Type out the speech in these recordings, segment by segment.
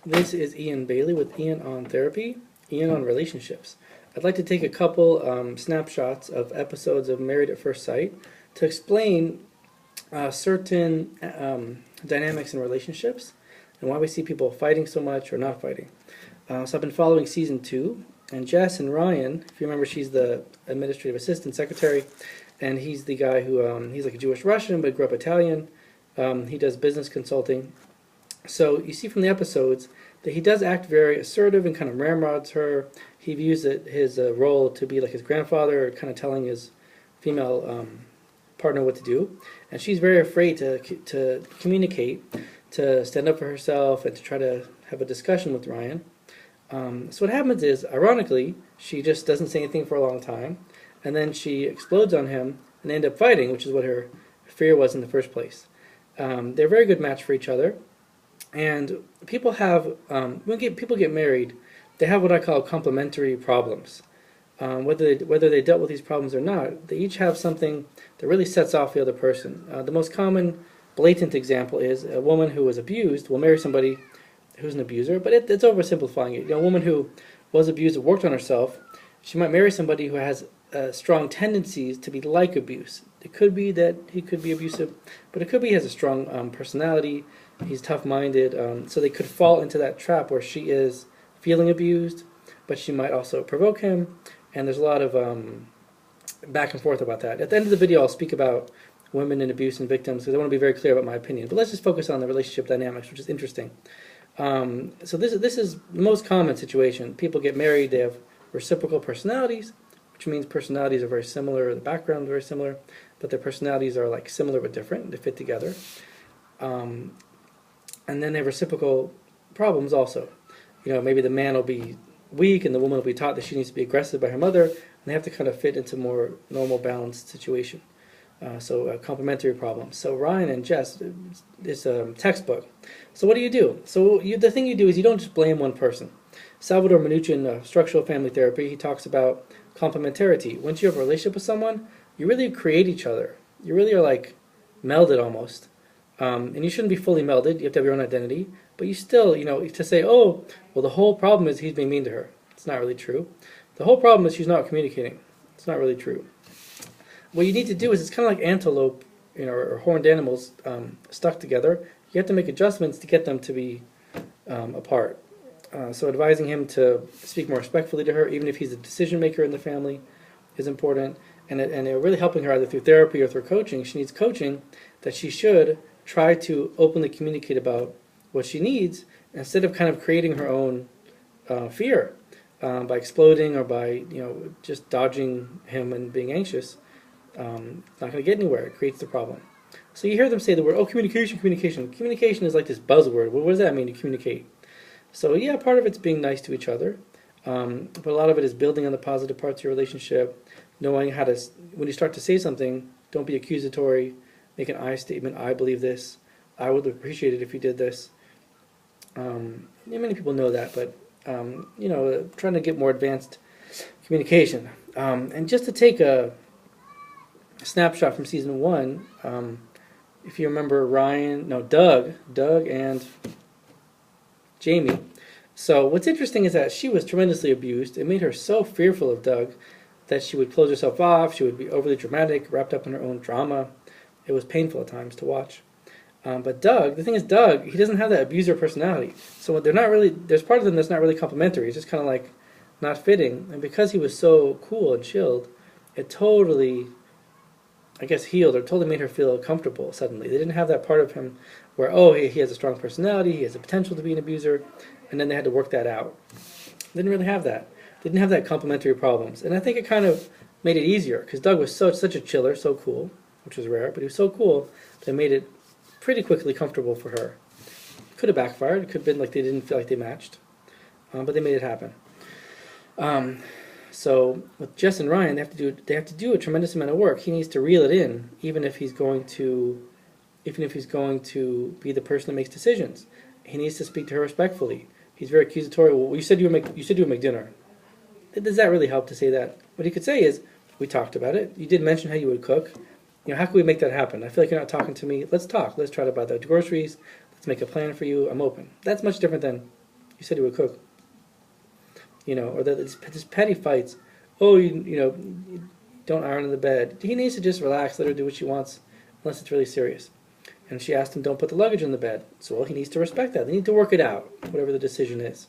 This is Ian Bailey with Ian on Therapy, Ian on Relationships. I'd like to take a couple snapshots of episodes of Married at First Sight to explain certain dynamics in relationships and why we see people fighting so much or not fighting. So I've been following season 2, and Jess and Ryan, if you remember, she's the administrative assistant secretary, and he's the guy who, he's like a Jewish Russian, but grew up Italian. He does business consulting. So you see from the episodes that he does act very assertive and kind of ramrods her. He views his role to be like his grandfather, kind of telling his female partner what to do. And she's very afraid to communicate, to stand up for herself, and to try to have a discussion with Ryan. So what happens is, ironically, she just doesn't say anything for a long time, and then she explodes on him, and they end up fighting, which is what her fear was in the first place. They're a very good match for each other. And people have, when people get married, they have what I call complementary problems. Whether they dealt with these problems or not, they each have something that really sets off the other person. The most common blatant example is a woman who was abused will marry somebody who's an abuser, but it's oversimplifying it. You know, a woman who was abused and worked on herself, she might marry somebody who has strong tendencies to be like abuse. It could be that he could be abusive, but it could be he has a strong personality. He's tough-minded, so they could fall into that trap where she is feeling abused, but she might also provoke him, and there's a lot of back and forth about that. At the end of the video, I'll speak about women and abuse and victims, because I want to be very clear about my opinion. But let's just focus on the relationship dynamics, which is interesting. So this is the most common situation. People get married, they have reciprocal personalities, which means personalities are very similar, the background is very similar, but their personalities are like similar but different, they fit together. And then they have reciprocal problems also. You know, maybe the man will be weak and the woman will be taught that she needs to be aggressive by her mother, and they have to kind of fit into more normal, balanced situation. So complementary problems. So Ryan and Jess, it's a textbook. So what do you do? So the thing you do is you don't just blame one person. Salvador Minuchin, structural family therapy, he talks about complementarity. Once you have a relationship with someone, you really create each other. You really are like melded almost. And you shouldn't be fully melded. You have to have your own identity. But you still, you know, to say, oh, well, the whole problem is he's being mean to her. It's not really true. The whole problem is she's not communicating. It's not really true. What you need to do is, it's kind of like antelope, you know, or horned animals stuck together. You have to make adjustments to get them to be apart. So advising him to speak more respectfully to her, even if he's a decision maker in the family, is important. And they're really helping her either through therapy or through coaching. She needs coaching that she should try to openly communicate about what she needs instead of kind of creating her own fear by exploding or by, you know, just dodging him and being anxious. Not going to get anywhere. It creates the problem. So you hear them say the word, oh, communication, communication. Communication is like this buzzword. Well, what does that mean, to communicate? So yeah, part of it's being nice to each other, but a lot of it is building on the positive parts of your relationship, knowing how to, when you start to say something, don't be accusatory, make an I statement, I believe this, I would appreciate it if you did this. Many people know that, but you know, trying to get more advanced communication. And just to take a snapshot from season 1, if you remember Doug and Jamie. So what's interesting is that she was tremendously abused. It made her so fearful of Doug that she would close herself off, she would be overly dramatic, wrapped up in her own drama. It was painful at times to watch. But Doug, the thing is, Doug, he doesn't have that abuser personality. So they're not really, there's part of them that's not really complimentary. It's just kind of like not fitting. And because he was so cool and chilled, it totally, I guess, healed or totally made her feel comfortable suddenly. They didn't have that part of him where, oh, he has a strong personality, he has the potential to be an abuser, and then they had to work that out. They didn't really have that. They didn't have that complementary problems. And I think it kind of made it easier, because Doug was such a chiller, so cool, which was rare, but he was so cool that it made it pretty quickly comfortable for her. Could have backfired. It could have been like they didn't feel like they matched, but they made it happen. So with Jess and Ryan, they have to do a tremendous amount of work. He needs to reel it in, even if he's going to be the person that makes decisions. He needs to speak to her respectfully. He's very accusatory. Well, you said you would make dinner. Does that really help to say that? What he could say is, we talked about it. You did mention how you would cook. You know, how can we make that happen? I feel like you're not talking to me. Let's talk. Let's try to buy the groceries. Let's make a plan for you. I'm open. That's much different than, You said you would cook. Or that it's just petty fights. Oh, you don't iron in the bed. He needs to just relax, let her do what she wants, unless it's really serious. And she asked him, don't put the luggage in the bed. So, well, he needs to respect that. They need to work it out, whatever the decision is.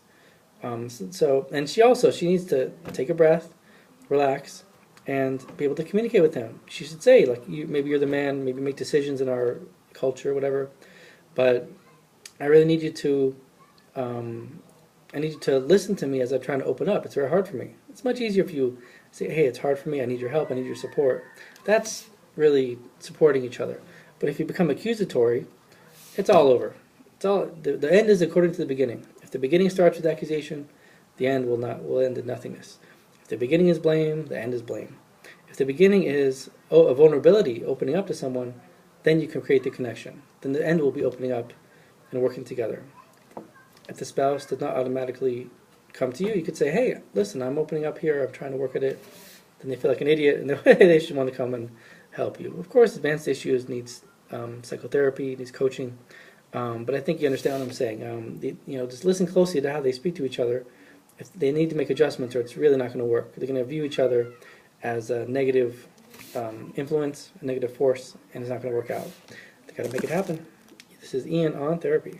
And she needs to take a breath, relax, and be able to communicate with him. She should say, like, maybe you're the man, maybe make decisions in our culture, whatever. But I really need you to, listen to me as I'm trying to open up. It's very hard for me. It's much easier if you say, hey, it's hard for me. I need your help. I need your support. That's really supporting each other. But if you become accusatory, it's all over. The end is according to the beginning. If the beginning starts with accusation, the end will end in nothingness. If the beginning is blame, the end is blame. If the beginning is a vulnerability, opening up to someone, then you can create the connection. Then the end will be opening up and working together. If the spouse does not automatically come to you, you could say, hey, listen, I'm opening up here, I'm trying to work at it. Then they feel like an idiot, and they should want to come and help you. Of course, advanced issues needs psychotherapy, needs coaching, but I think you understand what I'm saying. Just listen closely to how they speak to each other. If they need to make adjustments, or it's really not going to work, they're going to view each other as a negative influence, a negative force, and it's not going to work out. They got to make it happen. This is Ian on therapy.